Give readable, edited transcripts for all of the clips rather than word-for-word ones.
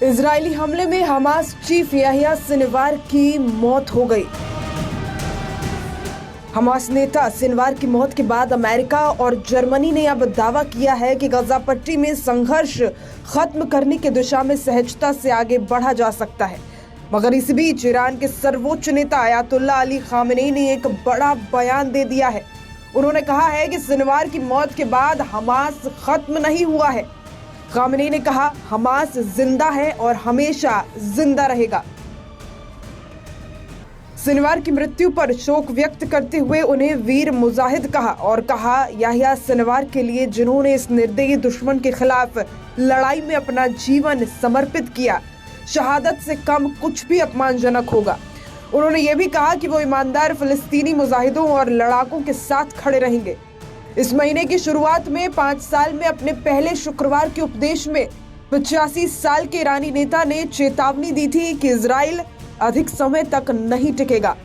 Israeli हमले में Hamas chief Yahya Sinwar की मौत हो गई। हमास नेता सिनवार की मौत के बाद अमेरिका और जर्मनी ने अब दावा किया है कि गजा पट्टी में संघर्ष खत्म करने की दिशा में सहजता से आगे बढ़ा जा सकता है। मगर इस बीच ईरान के सर्वोच्च नेता अयातुल्लाह अली खामेनी ने एक बड़ा बयान दे दिया है। उन्होंने कहा है कि सिनवार की मौत के बाद हमास खत्म नहीं हुआ है। खामेनी ने कहा, हमास जिंदा है और हमेशा जिंदा रहेगा। सिनवार की मृत्यु पर शोक व्यक्त करते हुए उन्हें वीर मुजाहिद कहा और कहा, याह्या सिनवार के लिए जिन्होंने इस निर्दयी दुश्मन के खिलाफ लड़ाई में अपना जीवन समर्पित किया, शहादत से कम कुछ भी अपमानजनक होगा। उन्होंने ये भी कहा कि वो ईमानदार फिलिस्तीनी मुजाहिदों और लड़ाकों के साथ खड़े रहेंगे। इस महीने की शुरुआत में 5 साल में अपने पहले शुक्रवार के उपदेश में 85 साल के ईरानी नेता ने चेतावनी दी थी कि इजराइल अधिक समय तक नहीं टिकेगा।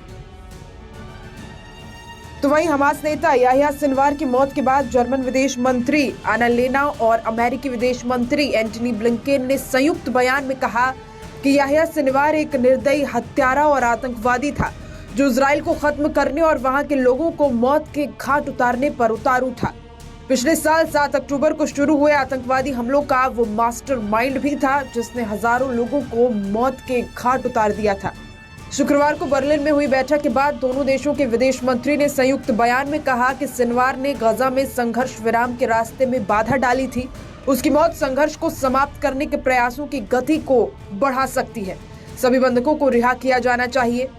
तो वहीं हमास नेता याह्या सिनवार की मौत के बाद जर्मन विदेश मंत्री अन्नालेना और अमेरिकी विदेश मंत्री एंटनी ब्लिंकेन ने संयुक्त बयान में कहा कि याह्या सिनवार एक निर्दयी हत्यारा और आतंकवादी था जो इजराइल को खत्म करने और वहां के लोगों को मौत के घाट उतारने पर उतारू था। पिछले साल 7 अक्टूबर को शुरू हुए आतंकवादी हमलों का वो मास्टरमाइंड भी था जिसने हजारों लोगों को मौत के घाट उतार दिया था। शुक्रवार को बर्लिन में हुई बैठक के बाद दोनों देशों के विदेश मंत्री ने संयुक्त बयान में कहा कि सिनवार ने गजा में संघर्ष विराम के रास्ते में बाधा डाली थी। उसकी मौत संघर्ष को समाप्त करने के प्रयासों की गति को बढ़ा सकती है। सभी बंधकों को रिहा किया जाना चाहिए।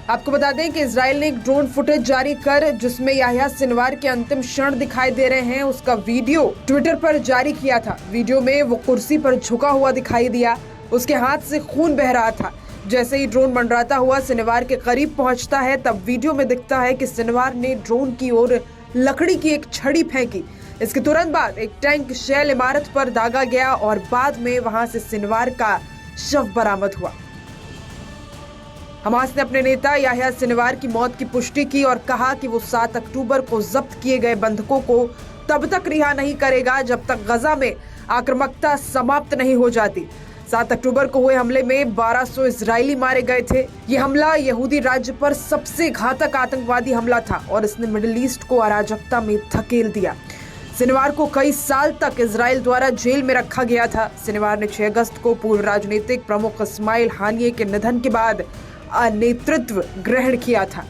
आपको बता दें कि इजराइल ने एक ड्रोन फुटेज जारी कर जिसमें याह्या सिनवार के अंतिम क्षण दिखाई दे रहे हैं, उसका वीडियो ट्विटर पर जारी किया था। वीडियो में वो कुर्सी पर झुका हुआ दिखाई दिया, उसके हाथ से खून बह रहा था। जैसे ही ड्रोन मंडराता हुआ सिनवार के करीब पहुंचता है तब वीडियो में दिखता है कि सिनवार ने ड्रोन की ओर लकड़ी की एक छड़ी फेंकी। इसके तुरंत बाद एक टैंक शैल इमारत पर दागा गया और बाद में वहां से सिनवार का शव बरामद हुआ। हमास ने अपने नेता याह्या सिनवार की मौत की पुष्टि की और कहा कि वो 7 अक्टूबर को जब्त किए गए बंधकों को तब तक रिहा नहीं करेगा जब तक गजा में आक्रामकता समाप्त नहीं हो जाती। 7 अक्टूबर को हुए हमले में 1200 इजरायली मारे गए थे। ये हमला यहूदी राज्य पर सबसे घातक आतंकवादी हमला था और इसने मिडिल ईस्ट को अराजकता में धकेल दिया। सिनवार को कई साल तक इजराइल द्वारा जेल में रखा गया था। सिनवार ने 6 अगस्त को पूर्व राजनीतिक प्रमुख इस्माइल हानिये के निधन के बाद नेतृत्व ग्रहण किया था।